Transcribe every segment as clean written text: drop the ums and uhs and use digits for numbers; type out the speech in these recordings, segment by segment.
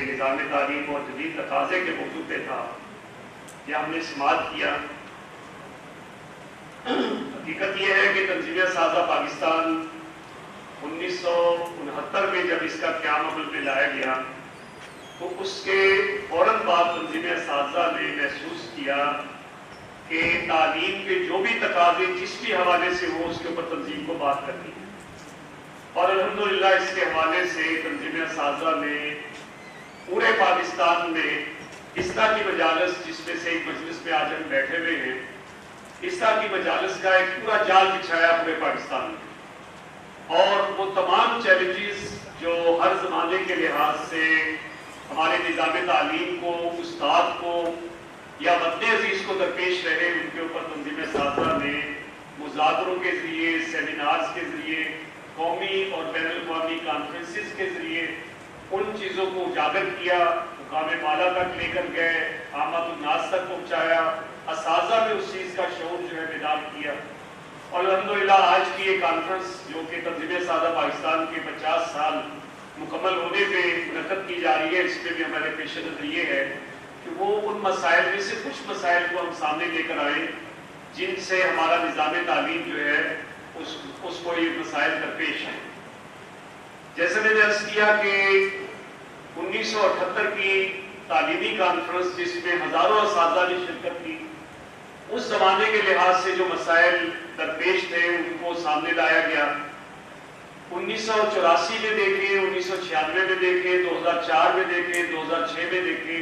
نظام تعلیم اور جدید تقاضے کے موضوع پہ تھا کہ ہم نے سماعت کیا۔ حقیقت یہ ہے کہ تنظیمیہ سازہ پاکستان 1969 میں جب اس کا قیام عمل میں لایا گیا تو اس کے فوراً بعد تنظیمیہ سازہ نے محسوس کیا کہ تعلیم کے جو بھی تقاضے جس بھی حوالے سے ہو اس کے اوپر تنظیم کو بات کرنی ہے، اور الحمدللہ اس کے حوالے سے تنظیمیہ سازہ نے پورے پاکستان میں اس طرح کی مجالس، جس میں سے ایک مجلس میں آج ہم بیٹھے ہوئے ہیں، اس طرح کی مجالس کا ایک پورا جال بچھایا پورے پاکستان میں، اور وہ تمام چیلنجز جو ہر زمانے کے لحاظ سے ہمارے نظام تعلیم کو، استاد کو یا وطن عزیز کو درپیش رہے، ان کے اوپر تنظیمیہ سازہ نے مذاکروں کے ذریعے، سیمینارز کے ذریعے، قومی اور بین الاقوامی کانفرنسز کے ذریعے ان چیزوں کو اجاگر کیا، مقام بالا تک لے کر گئے، عامت الناس تک پہنچایا، اساتذہ میں اس چیز کا شعور جو ہے بیدار کیا، اور الحمدللہ آج کی یہ کانفرنس جو کہ تنظیمیہ سازہ پاکستان کے 50 سال مکمل ہونے پہ منعقد کی جا رہی ہے، اس میں بھی ہمارے پیش نظر یہ ہے کہ وہ ان مسائل میں سے کچھ مسائل کو ہم سامنے لے کر آئیں جن سے ہمارا نظام تعلیم جو ہے اس کو یہ مسائل درپیش ہیں۔ جیسے میں نے عرض کیا کہ 1978 کی تعلیمی کانفرنس جس میں ہزاروں اساتذہ نے شرکت کی، اس زمانے کے لحاظ سے جو مسائل درپیش تھے ان کو سامنے لایا گیا۔ 1984 میں دیکھیں، 1996 میں دیکھیں، 2004 میں دیکھیں، 2006 میں دیکھیں،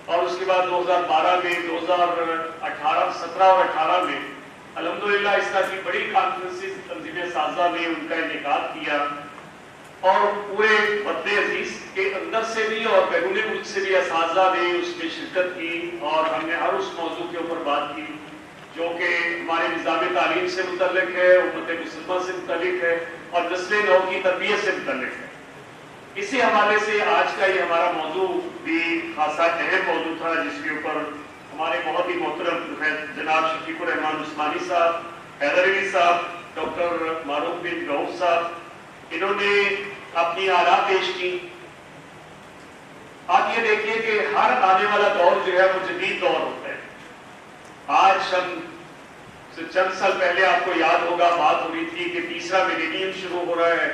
اور اس کے بعد 2012 میں، 2018 17 اور 18 میں الحمدللہ اس طرح کی بڑی کانفرنسز تنظیمیہ سازہ نے ان کا انعقاد کیا، اور پورے وطن عزیز کے اندر سے بھی اور بیرون ملک سے بھی اساتذہ نے اس میں شرکت کی، اور ہم نے ہر اس موضوع کے اوپر بات کی جو کہ ہمارے نظام تعلیم سے متعلق ہے، امت مسلمہ سے متعلق ہے، اور نسل نو کی تربیت سے متعلق ہے۔ اسی حوالے سے آج کا یہ ہمارا موضوع بھی خاصا اہم موضوع تھا، جس کے اوپر ہمارے بہت ہی محترم جناب شفیق الرحمان عثمانی صاحب، حیدر علی صاحب، ڈاکٹر معروف بن رؤوف صاحب، انہوں نے اپنی آراء پیش کی۔ آپ یہ دیکھیے کہ ہر آنے والا دور جو ہے وہ جدید دور ہوتا ہے۔ آج ہم چند سال پہلے آپ کو یاد ہوگا بات ہو رہی تھی کہ تیسرا میلینیم شروع ہو رہا ہے،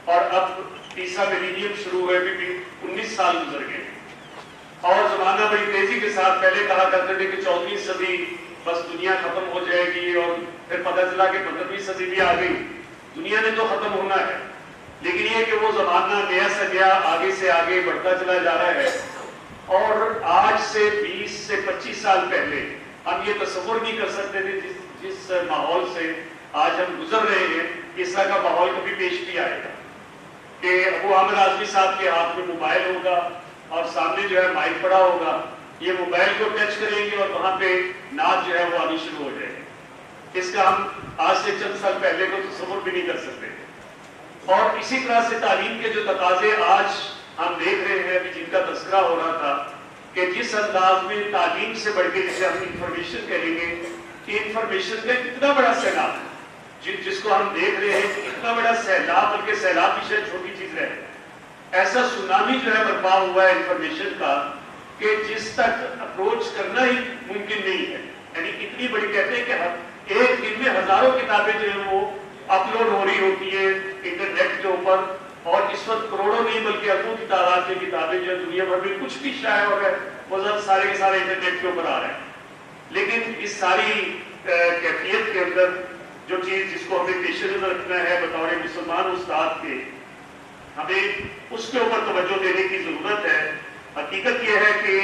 اور اب تیسرا میلینیم شروع ہوئے بھی 19 سال گزر گئے، اور زمانہ بڑی تیزی کے ساتھ پہلے کہا کرتے تھے کہ 14ویں صدی بس دنیا ختم ہو جائے گی، اور پھر پتہ چلا کہ 15ویں صدی بھی آ گئی، دنیا نے تو ختم ہونا ہے، لیکن یہ کہ وہ زمانہ نیا سے نیا آگے سے آگے بڑھتا چلا جا رہا ہے، اور آج سے 20 سے 25 سال پہلے ہم یہ تصور نہیں کر سکتے تھے جس ماحول سے آج ہم گزر رہے ہیں، اس طرح کا ماحول کبھی پیش نہیں آئے گا کہ ابو عامر اعظمی صاحب کے ہاتھ میں موبائل ہوگا اور سامنے جو ہے مائک پڑا ہوگا، یہ موبائل کو ٹچ کریں گے اور وہاں پہ نعت جو ہے وہ آنی شروع ہو جائے گی۔ اس کا ہم آج سے چند سال پہلے کو تصور بھی نہیں کر سکتے۔ اور اسی طرح سے تعلیم کے جو تقاضے آج ہم دیکھ رہے ہیں، ابھی جن کا تذکرہ ہو رہا تھا کہ جس انداز میں تعلیم سے بڑھ کے جسے ہم انفارمیشن کہیں گے کہ انفارمیشن کا کتنا بڑا سیلاب ہے، جس کو ہم دیکھ رہے ہیں کہ اتنا بڑا سیلاب، بلکہ سیلاب بھی شاید چھوٹی چیز رہے، ایسا سونامی جو ہے برپا ہوا ہے انفارمیشن کا کہ جس تک اپروچ کرنا ہی ممکن نہیں ہے۔ یعنی اتنی بڑی، کہتے ہیں کہ ایک دن میں ہزاروں کتابیں جو ہیں وہ اپلوڈ ہو رہی ہوتی ہے انٹرنیٹ کے اوپر، اور اس وقت کروڑوں نہیں بلکہ اربوں کی تعداد کی کتابیں جو دنیا بھر میں کچھ بھی شائع ہو رہا ہے وہ سارے کے سارے انٹرنیٹ کے اوپر آ رہے ہیں۔ لیکن اس ساری کیفیت کے اندر جو چیز جس کو ہمیں پیش نظر رکھنا ہے بطور مسلمان استاد کے، ہمیں اس کے اوپر توجہ دینے کی ضرورت ہے۔ حقیقت یہ ہے کہ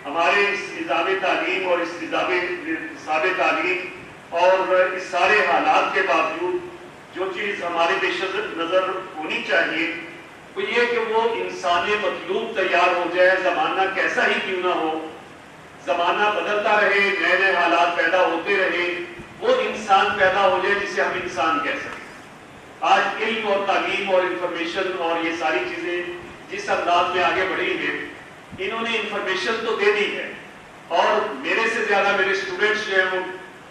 ہمارے اس نظام تعلیم اور اس نصاب تعلیم اور اس سارے حالات کے باوجود جو چیز ہمارے پیش نظر ہونی چاہیے وہ یہ کہ وہ انسان مطلوب تیار ہو جائے، زمانہ کیسا ہی کیوں نہ ہو، زمانہ بدلتا رہے، نئے نئے حالات پیدا ہوتے رہے، وہ انسان پیدا ہو جائے جسے ہم انسان کہہ سکیں۔ آج علم اور تعلیم اور انفارمیشن اور یہ ساری چیزیں جس انداز میں آگے بڑھی ہیں، انہوں نے انفارمیشن تو دے دی ہے، اور میرے سے زیادہ میرے اسٹوڈنٹس جو ہیں وہ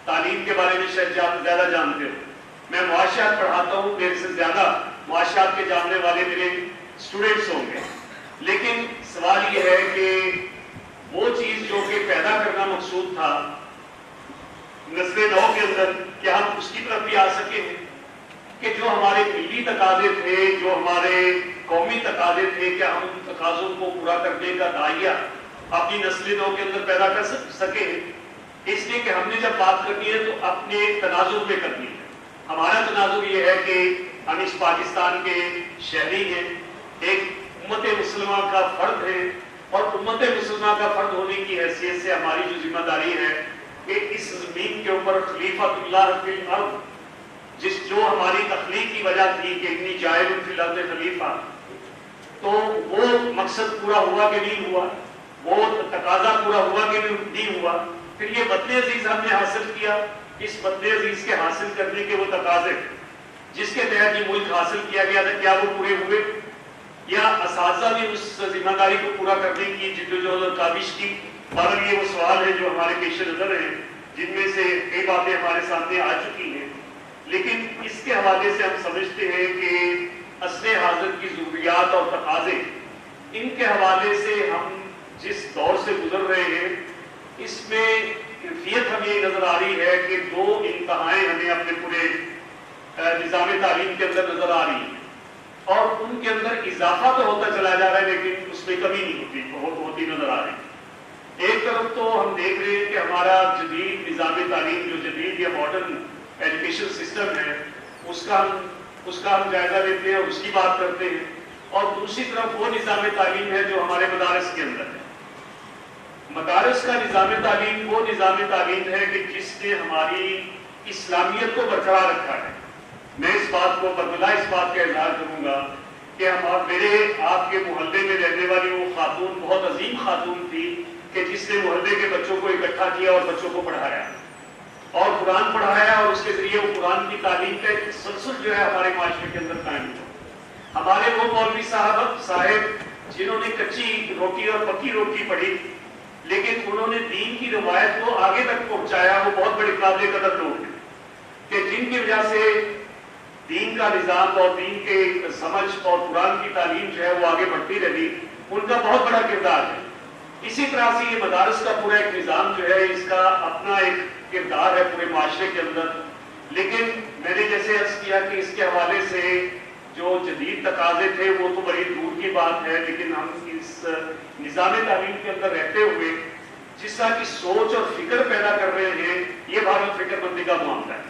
تعلیم کے بارے میں شاید زیادہ جانتے ہو۔ میں معاشیات پڑھاتا ہوں، میرے سے زیادہ معاشیات کے جاننے والے میرے اسٹوڈنٹس ہوں گے، لیکن سوال مقصود تھا نسل نو کے اندر کہ ہم اس کی طرف بھی آ سکے ہیں کہ جو ہمارے ملی تقاضے تھے، جو ہمارے قومی تقاضے تھے، کیا ہم ان تقاضوں کو پورا کرنے کا داعیہ اپنی نسل نو کے اندر پیدا کر سکے. اس لیے کہ ہم نے جب بات کرنی ہے تو اپنے تناظر میں کرنی ہے. ہمارا تناظر یہ ہے کہ ہم اس پاکستان کے شہری ہیں، ایک امت مسلمہ کا فرد ہے، اور امت مسلمہ کا فرد ہونے کی حیثیت سے ہماری جو ذمہ داری ہے کہ اس زمین کے اوپر خلیفۃ اللہ فی الارض، جو ہماری تخلیق کی وجہ تھی کہ انی جاعل فی الارض خلیفہ، تو وہ مقصد پورا ہوا کہ نہیں ہوا، وہ تقاضا پورا ہوا کہ نہیں ہوا. پھر یہ وطن عزیز ہم نے حاصل کیا. اس وطن عزیز کے حاصل کرنے کے وہ تقاضے جس کے تحت یہ ملک حاصل کیا گیا تھا، کیا وہ پورے ہوئے؟ یا اساتذہ نے اس ذمہ داری کو پورا کرنے کی جدوجہد اور کاوش کی؟ بہرحال یہ وہ سوال ہے جو ہمارے پیش نظر ہیں، جن میں سے کئی باتیں ہمارے سامنے آ چکی ہیں. لیکن اس کے حوالے سے ہم سمجھتے ہیں کہ عصر حاضر کی ضروریات اور تقاضے، ان کے حوالے سے ہم جس دور سے گزر رہے ہیں اس میں کیفیت ہمیں یہ نظر آ رہی ہے کہ دو انتہائیں ہمیں اپنے پورے نظام تعلیم کے اندر نظر آ رہی ہیں، اور ان کے اندر اضافہ تو ہوتا چلا جا رہا ہے لیکن اس میں کمی نہیں ہوتی نظر آ رہی. ایک طرف تو ہم دیکھ رہے ہیں کہ ہمارا جدید نظام تعلیم، جو جدید یا ماڈرن ایجوکیشن سسٹم ہے، اس کا ہم جائزہ لیتے ہیں اور اس کی بات کرتے ہیں، اور دوسری طرف وہ نظام تعلیم ہے جو ہمارے مدارس کے اندر ہے. مدارس کا نظام تعلیم وہ نظام تعلیم ہے کہ جس نے ہماری اسلامیت کو برقرار رکھا ہے. میں اس بات کو برملا اس بات کا اظہار کروں گا کہ میرے آپ کے محلے میں رہنے والی وہ خاتون بہت عظیم خاتون تھی کہ جس نے محلے کے بچوں کو اکٹھا کیا اور بچوں کو پڑھایا اور قرآن پڑھایا، اور اس کے ذریعے وہ قرآن کی تعلیم کا ایک تسلسل جو ہے ہمارے معاشرے کے اندر قائم ہوا. ہمارے وہ مولوی صاحب جنہوں نے کچی روٹی اور پکی روٹی پڑھی لیکن انہوں نے دین کی روایت کو آگے تک پہنچایا، وہ بہت بڑے قابل قدر لوگ ہیں کہ جن کی وجہ سے دین کا نظام اور دین کے سمجھ اور قرآن کی تعلیم جو ہے وہ آگے بڑھتی رہی. ان کا بہت بڑا کردار ہے. اسی طرح سے یہ مدارس کا پورا ایک نظام جو ہے، اس کا اپنا ایک کردار ہے پورے معاشرے کے اندر. لیکن میں نے جیسے عرض کیا کہ اس کے حوالے سے جو جدید تقاضے تھے وہ تو بڑی دور کی بات ہے، لیکن ہم اس نظام تعلیم کے اندر رہتے ہوئے جس طرح کی سوچ اور فکر پیدا کر رہے ہیں، یہ بھارت فکر مندی کا معاملہ ہے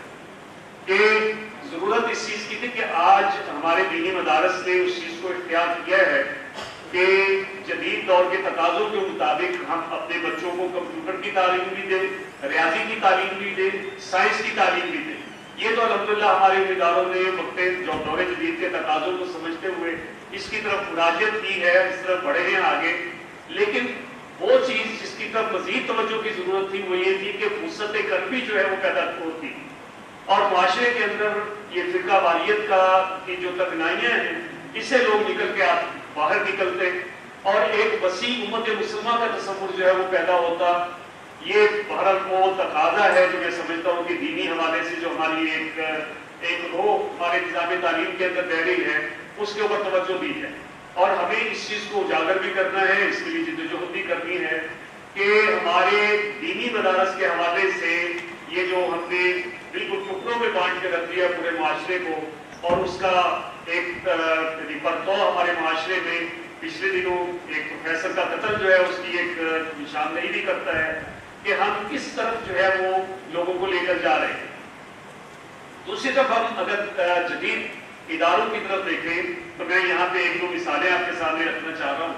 کہ ضرورت اس چیز کی تھی کہ آج ہمارے دینی مدارس نے اس چیز کو اختیار کیا ہے کہ جدید دور کے تقاضوں کے مطابق ہم اپنے بچوں کو کمپیوٹر کی تعلیم بھی دیں، ریاضی کی تعلیم بھی دیں، سائنس کی تعلیم بھی دیں. یہ تو الحمدللہ ہمارے امیدواروں نے وقت جو دور جدید کے تقاضوں کو سمجھتے ہوئے اس کی طرف مراجعت کی ہے، اس طرف بڑھے ہیں آگے. لیکن وہ چیز جس کی طرف مزید توجہ کی ضرورت تھی وہ یہ تھی کہ فرصت قلبی جو ہے وہ پیدا ہوتی، اور معاشرے کے اندر یہ فرقہ واریت کی جو تکنائیاں ہیں اس سے لوگ نکل کے باہر نکلتے اور ایک وسیع امت مسلمہ کا تصور جو ہے وہ پیدا ہوتا. یہ بہرحال وہ تقاضا ہے جو میں سمجھتا ہوں کہ دینی حوالے سے جو ہماری ایک روح ہمارے نظام تعلیم کے اندر بہ رہی ہے اس کے اوپر توجہ دی ہے، اور ہمیں اس چیز کو اجاگر بھی کرنا ہے، اس کے لیے جدوجہد بھی کرنی ہے کہ ہمارے دینی مدارس کے حوالے سے یہ جو ہم نے بالکل ٹکڑوں میں بانٹ کے رکھ دیا پورے معاشرے کو، اور اس کا ایک پرتو ہمارے معاشرے میں پچھلے دنوں ایک پروفیسر کا قتل جو ہے اس کی ایک نشاندہی بھی کرتا ہے کہ ہم کس طرف جو ہے وہ لوگوں کو لے کر جا رہے ہیں. دوسری طرف ہم اگر جدید اداروں کی طرف دیکھیں تو میں یہاں پہ ایک دو مثالیں آپ کے سامنے رکھنا چاہ رہا ہوں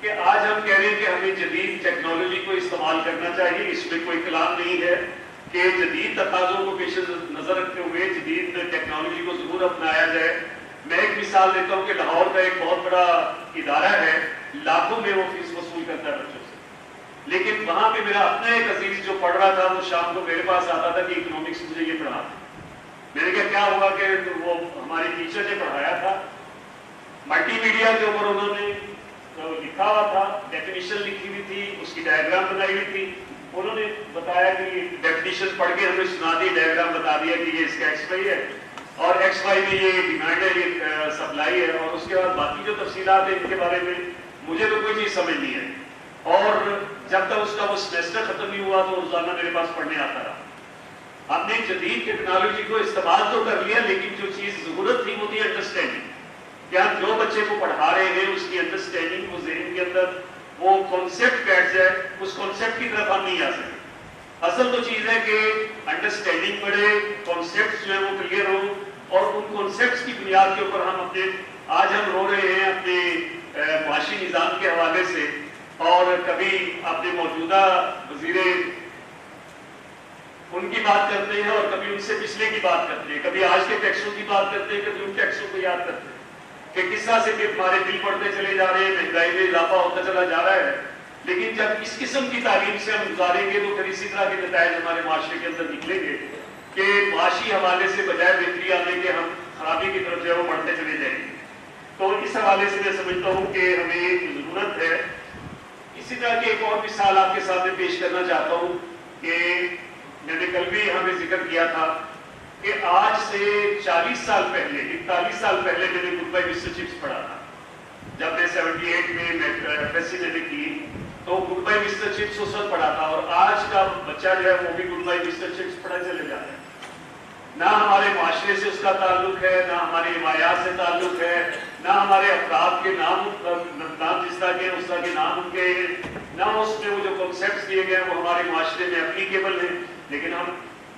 کہ آج ہم کہہ رہے ہیں کہ ہمیں جدید ٹیکنالوجی کو استعمال کرنا چاہیے. اس میں کوئی کلام نہیں ہے کہ جدید تقاضوں کو پیش نظر رکھتے ہوئے جدید ٹیکنالوجی کو ضرور اپنایا جائے. میں ایک مثال دیتا ہوں کہ لاہور کا ایک بہت بڑا ادارہ ہے، لاکھوں میں وہ فیس وصول کرتا ہے بچوں سے، لیکن وہاں پہ میرا اپنا ایک عزیز جو پڑھ رہا تھا وہ شام کو میرے پاس آتا تھا کہ اکنامکس مجھے یہ پڑھا. میں نے کہا کیا ہوا کہ وہ ہماری ٹیچر نے پڑھایا تھا، ملٹی میڈیا کے اوپر انہوں نے لکھا ہوا تھا، ڈیفینیشن لکھی ہوئی تھی، اس کی ڈائیگرام بنائی ہوئی تھی. انہوں نے بتایا کہ ڈیفینیشن پڑھ کے ہمیں سنا دی، ڈائیگرام بتا دیا کہ یہ اس کا ایکس وائی ہے اور ایکس وائی میں یہ ڈیمانڈ ہے، یہ سپلائی ہے، اور اس کے بعد باقی جو تفصیلات ہیں ان کے بارے میں مجھے تو کوئی چیز سمجھ نہیں ہے. اور جب تک اس کا وہ سیمسٹر ختم نہیں ہوا تو روزانہ میرے پاس پڑھنے آتا رہا. ہم نے جدید ٹیکنالوجی کو استعمال تو کر لیا, لیکن جو چیز ضرورت تھی وہ تھی انڈرسٹینڈنگ, کہ ہم جو بچے کو پڑھا رہے ہیں اس کی انڈرسٹینڈنگ, وہ ذہن کے اندر وہ کانسیپٹ بیٹھ جائے, اس کانسیپٹ کی طرف ہم نہیں آ سکتے. اصل تو چیز ہے کہ انڈرسٹینڈنگ بڑھے, کانسیپٹس جو ہیں وہ کلیئر ہوں, اور ان کانسیپٹس کی بنیاد کے اوپر ہم اپنے آج ہم رو رہے ہیں اپنے معاشی نظام کے حوالے سے, اور کبھی اپنے موجودہ وزیر ان کی بات کرتے ہیں اور کبھی ان سے پچھلے کی بات کرتے ہیں, کبھی آج کے ٹیکسوں کی بات کرتے ہیں, کبھی ان ٹیکسوں کو یاد کرتے ہیں کہ کس طرح سے کہ ہمارے بل بڑھتے چلے جا رہے ہیں, مہنگائی میں اضافہ ہوتا چلا جا رہا ہے. لیکن جب اس قسم کی تعلیم سے ہم گزاریں گے تو پھر اسی طرح کے نتائج ہمارے معاشرے کے اندر نکلیں گے کہ معاشی حوالے سے بجائے بہتری آنے کے ہم خرابی کی طرف جو ہے وہ بڑھتے چلے جائیں گے. تو اس حوالے سے میں سمجھتا ہوں کہ ہمیں ضرورت ہے. اسی طرح کی ایک اور مثال آپ کے سامنے پیش کرنا چاہتا ہوں کہ میں نے کل بھی یہاں پہ ذکر کیا تھا کہ آج سے 40 سال پہلے 41 سال پہلے میں نے گڈ بائی مسٹر چپس پڑھا تھا. جب میں 78 میں ایف ایس سی میں نے کی تو گڈ بائی مسٹر چپس اس وقت پڑھا تھا, اور آج کا بچہ جو ہے وہ بھی گڈ بائی مسٹر چپس پڑھا چلے جاتا ہے. نہ ہمارے معاشرے سے اس کا تعلق ہے, نہ ہماری روایات سے تعلق ہے, نہ ہمارے افراد کے نام جس طرح کے اس طرح کے نام ان کے, نہ اس میں وہ جو کنسیپٹس دیے گئے وہ ہمارے معاشرے میں اپلیکیبل ہیں. لیکن ہم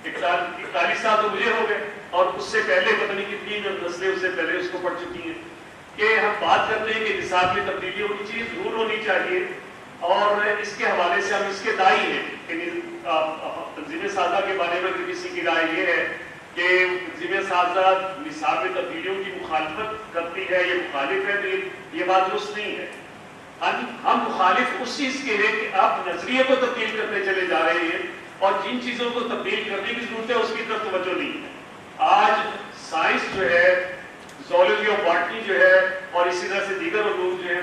41 سال تو مجھے ہو گئے, اور اس سے پہلے پتہ نہیں کتنی نسلیں اس سے پہلے اس کو پڑھ چکی ہیں, کہ ہم بات کرتے ہیں کہ نصاب میں تبدیلی ہونی چاہیے, ضرور ہونی چاہیے, اور اس کے حوالے سے ہم اس کے دائی ہیں کہ تنظیم سازہ کے بارے میں کسی کی رائے یہ ہے کہ تنظیم سازہ نصاب میں تبدیلیوں کی مخالفت کرتی ہے یا مخالف ہے, تو یہ بات درست نہیں ہے. ہم مخالف اس چیز کے ہیں کہ آپ نظریے کو تبدیل کرتے چلے جا رہے ہیں, اور جن چیزوں کو تبدیل کرنے کی ضرورت ہے اس کی طرف توجہ نہیں ہے. آج سائنس جو ہے, زولوجی اور باٹنی جو ہے, اور اسی طرح سے دیگر علوم جو ہیں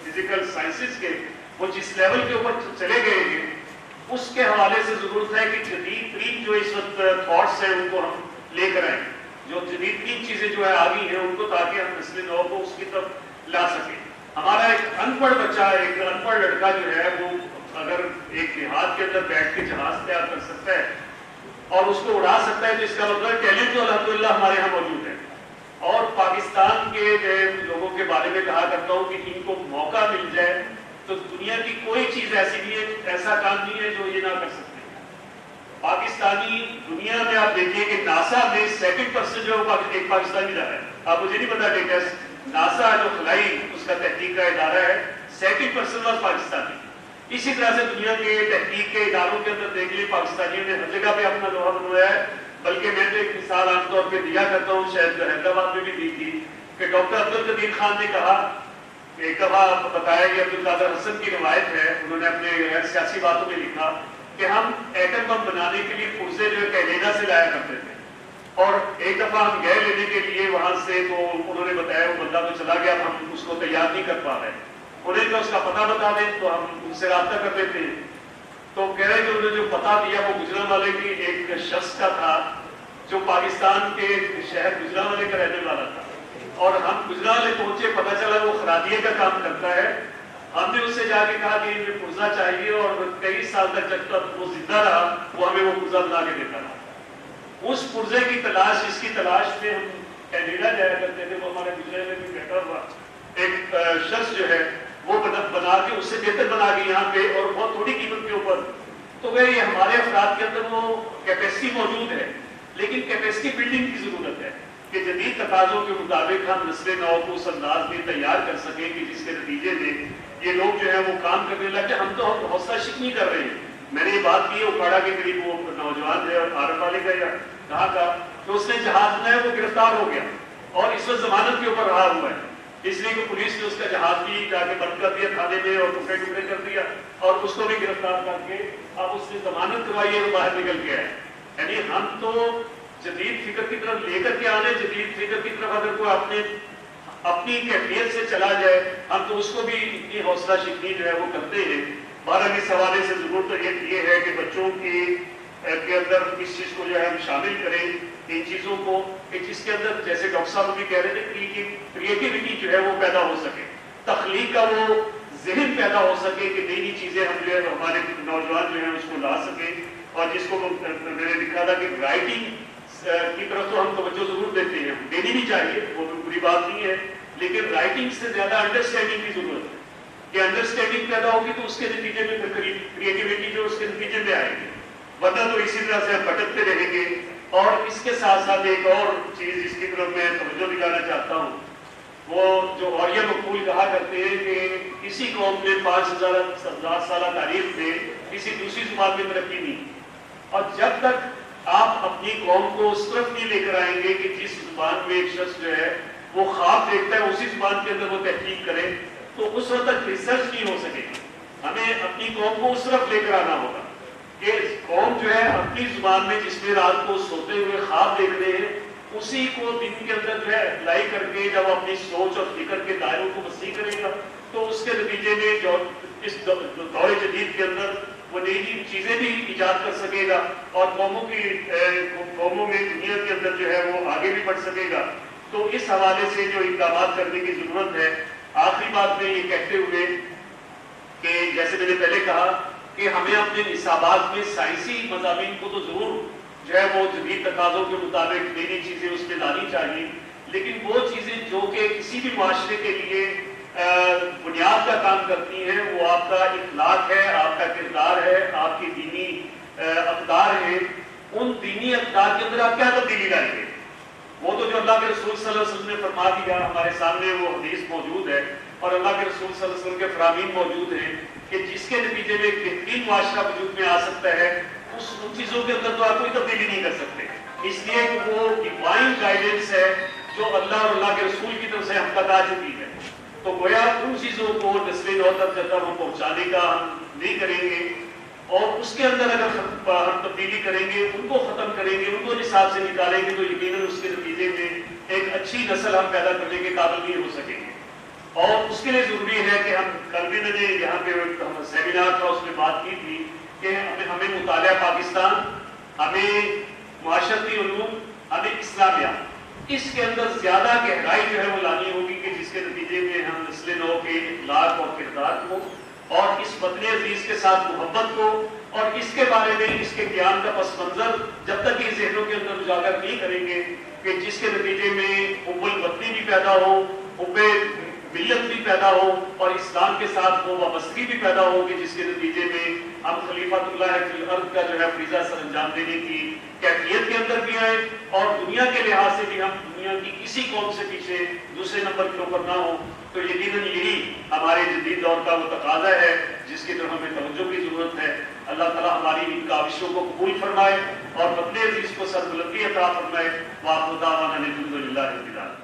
فزیکل سائنسز کے, وہ جس لیول کے اوپر چلے گئے ہیں اس کے حوالے سے ضرورت ہے کہ جدید ترین جو اس وقت تھاٹس ہیں ان کو ہم لے کر آئیں, جو جدید ترین چیزیں جو ہے آگئی ہیں ان کو, تاکہ ہم نسل نو کو اس کی طرف لا سکیں. ہمارا ایک ان پڑھ بچہ, ایک ان پڑھ لڑکا جو ہے وہ اگر ایک دیہات کے اندر بیٹھ کے جہاز تیار کر سکتا ہے اور اس کو اڑا سکتا ہے, تو اس کا مطلب ٹیلنٹ تو الحمدللہ ہمارے یہاں موجود ہے. اور پاکستان کے لوگوں کے بارے میں کہا کرتا ہوں کہ ان کو موقع مل جائے تو دنیا کی کوئی چیز ایسی نہیں ہے, ایسا کام نہیں ہے جو یہ نہ کر سکتے. پاکستانی دنیا میں آپ دیکھیں کہ ناسا میں 2nd پرسن جو ایک پاکستانی رہا ہے. آپ مجھے نہیں پتا ڈیٹیلس, ناسا جو خلائی اس کا تحقیق کا ادارہ ہے, 2nd پرسن واز پاکستانی. اسی طرح سے دنیا کے تحقیق کے اداروں کے اندر دیکھ لیں پاکستانیوں نے ہر جگہ پہ اپنا لوہا بنوایا ہے. بلکہ میں تو ایک مثال عام طور پہ دیا کرتا ہوں, شاید حیدرآباد میں بھی دی تھی, کہ ڈاکٹر عبدالقدیر خان نے کہا, ایک دفعہ بتایا کہ عبدالقادر حسن کی روایت ہے, انہوں نے اپنے غیر سیاسی باتوں میں لکھا کہ ہم ایٹم بم بنانے کے لیے پرزے جو ہے کینیڈا سے لایا کرتے تھے, اور ایک دفعہ ہم گئے لینے کے لیے وہاں سے, تو انہوں نے بتایا وہ بندہ تو چلا گیا, ہم اس کو تیار نہیں کر پا رہے, انہیں کہ اس کا پتہ بتا دیں تو ہم ان سے رابطہ کر دیتے ہیں. تو کہہ رہے کہ انہوں نے جو پتہ دیا وہ گجرانوالے کی ایک شخص کا تھا جو پاکستان کے شہر گجرانوالے کا رہنے والا تھا, اور ہم گجرانوالے پہنچے, پتہ چلا وہ خرادیے کا کام کرتا ہے. ہم نے اس سے جا کے کہا کہ ہمیں پرزہ چاہیے, اور کئی سال تک جب تک وہ زندہ رہا وہ ہمیں وہ پرزہ بنا کے دیتا رہا. اس پرزے کی تلاش, اس کی تلاش میں ہم کینیڈا جایا کرتے تھے. وہ ہمارے گجرانوالے میں بیٹھا ہوا ایک شخص جو ہے وہ بنا کے اس سے بہتر بنا کے یہاں پہ, اور بہت تھوڑی قیمت کے اوپر. تو وہ یہ ہمارے افراد کے اندر وہ کیپیسٹی موجود ہے, لیکن کیپیسٹی بلڈنگ کی ضرورت ہے کہ جدید تقاضوں کے مطابق ہم نسل نو کو اس انداز میں تیار کر سکیں کہ جس کے نتیجے میں یہ لوگ جو ہے وہ کام کرنے لگے. ہم تو حوصلہ شکنی کر رہے ہیں. میں نے یہ بات کی ہے, اکھاڑا کے قریب وہ نوجوان ہے عارف والے کا یا کہاں کا, تو اس نے جہاز بنایا, وہ گرفتار ہو گیا اور اس وقت ضمانت کے اوپر رہا ہوا ہے, اس لیے کہ پولیس نے اس کا جہاز بھی جا کے بند کر دیا تھانے میں, اور ٹکڑے ٹکڑے کر دیا, اور اس کو بھی گرفتار کر کے اب اس نے ضمانت کروائی ہے, وہ باہر نکل گیا ہے. یعنی ہم تو جدید فکر کی طرف لے کر کے آنے, جدید فکر کی طرف اگر کوئی اپنی کیفیت سے چلا جائے, ہم تو اس کو بھی اتنی حوصلہ شکنی جو ہے وہ کرتے ہیں. بہرحال اس حوالے سے ضرورت یہ ہے کہ بچوں کے اندر اس چیز کو جو ہے ہم شامل کریں, ان چیزوں کو, کہ جس کے اندر جیسے ڈاکٹر صاحب بھی کہہ رہے تھے کریٹیوٹی جو ہے وہ پیدا ہو سکے, تخلیق کا وہ ذہن پیدا ہو سکے کہ نئی نئی چیزیں ہم جو ہے ہمارے نوجوان جو ہیں اس کو لا سکیں. اور جس کو میں نے لکھا تھا کہ رائٹنگ کی طرف تو ہم توجہ ضرور دیتے ہیں, دینی بھی چاہیے, وہ بھی بری بات نہیں ہے, لیکن رائٹنگ سے زیادہ انڈرسٹینڈنگ کی ضرورت ہے. کہ انڈرسٹینڈنگ پیدا ہوگی تو اس کے نتیجے میں کریٹیوٹی جو اس کے نتیجے میں آئے گی, ورنہ تو اسی طرح سے ہم بھٹکتے رہیں گے. اور اس کے ساتھ ساتھ ایک اور چیز جس کی طرف میں توجہ دلانا چاہتا ہوں, وہ جو اوریہ مقبول کہا کرتے ہیں کہ کسی قوم نے 5000 سالہ تاریخ میں کسی دوسری زبان میں ترقی نہیں. اور جب تک آپ اپنی قوم کو اس طرف نہیں لے کر آئیں گے کہ جس زبان میں ایک شخص جو ہے وہ خواب دیکھتا ہے اسی زبان کے اندر وہ تحقیق کرے, تو اس وقت تک ریسرچ نہیں ہو سکے گی. ہمیں اپنی قوم کو اس طرف لے کر آنا ہوگا کہ قوم جو ہے اپنی زبان میں جس میں رات کو سوتے ہوئے خواب دیکھ رہے ہیں اسی کو دن کے اندر جو ہے اپلائی کر کے جب اپنی سوچ اور فکر کے دائروں کو وسیع کرے گا تو اس کے نتیجے میں جو اس دور جدید کے اندر وہ نئی نئی چیزیں بھی ایجاد کر سکے گا اور قوموں میں دنیا کے اندر جو ہے وہ آگے بھی بڑھ سکے گا. تو اس حوالے سے جو اقدامات کرنے کی ضرورت ہے. آخری بات میں یہ کہتے ہوئے کہ جیسے میں نے پہلے کہا کہ ہمیں اپنے نصابات میں سائنسی مضامین کو تو ضرور جو ہے وہ جدید تقاضوں کے مطابق نئی نئی چیزیں اس میں لانی چاہیے, لیکن وہ چیزیں جو کہ کسی بھی معاشرے کے لیے بنیاد کا کام کرتی ہیں وہ آپ کا اخلاق ہے, آپ کا کردار ہے, آپ کی دینی اقدار ہیں. ان دینی اقدار کے اندر آپ کیا تبدیلی لائیں گے؟ وہ تو جو اللہ کے رسول صلی اللہ علیہ وسلم نے فرما دیا, ہمارے سامنے وہ حدیث موجود ہے اور اللہ کے رسول صلی اللہ علیہ وسلم کے فرامین موجود ہیں کہ جس کے نتیجے میں ایک بہترین معاشرہ وجود میں آ سکتا ہے. ان چیزوں کے اندر تو آپ کوئی تبدیلی نہیں کر سکتے, اس لیے کہ وہ ڈیوائن گائیڈنس ہے جو اللہ اور اللہ کے رسول کی طرف سے ہم تک آ چکی ہے. تو گویا ان چیزوں کو نسل نو تک جب ہم پہنچانے کا ہم نہیں کریں گے اور اس کے اندر اگر ہم تبدیلی کریں گے, ان کو ختم کریں گے, ان کو حساب سے نکالیں گے, تو یقیناً اس کے نتیجے میں ایک اچھی نسل ہم پیدا کرنے کے قابل نہیں ہو سکیں گے. اور اس کے لیے ضروری ہے کہ ہم کل بھی میں نے یہاں پہ سیمینار تھا اس میں بات کی تھی کہ ہمیں مطالعہ پاکستان, ہمیں معاشرتی علوم, ہمیں اسلامیات, اس کے اندر زیادہ گہرائی جو ہے وہ لانی ہوگی کہ جس کے نتیجے میں ہم نسل نو کے اخلاق اور کردار کو اور اس وطن عزیز کے ساتھ محبت کو اور اس کے بارے میں اس کے قیام کا پس منظر جب تک یہ ذہنوں کے اندر اجاگر نہیں کریں گے کہ جس کے نتیجے میں حب الوطنی بھی پیدا ہو, حب ملت بھی پیدا ہو اور اسلام کے ساتھ وہ وابستگی بھی پیدا ہو کہ جس کے نتیجے میں ہم خلیفۃ اللہ فی الارض کا جو ہے فریضہ سر انجام دینے کی کیفیت کے اندر بھی آئیں اور دنیا کے لحاظ سے بھی ہم دنیا کی کسی قوم سے پیچھے دوسرے نمبر کے اوپر نہ ہو. تو یقیناً یہی ہمارے جدید دور کا وہ تقاضا ہے جس کی طرف ہمیں توجہ کی ضرورت ہے. اللہ تعالیٰ ہماری ان کاوشوں کو قبول فرمائے اور وطن عزیز کو سربلندی عطا فرمائے. وآخر دعوانا الحمد للہ رب العالمین.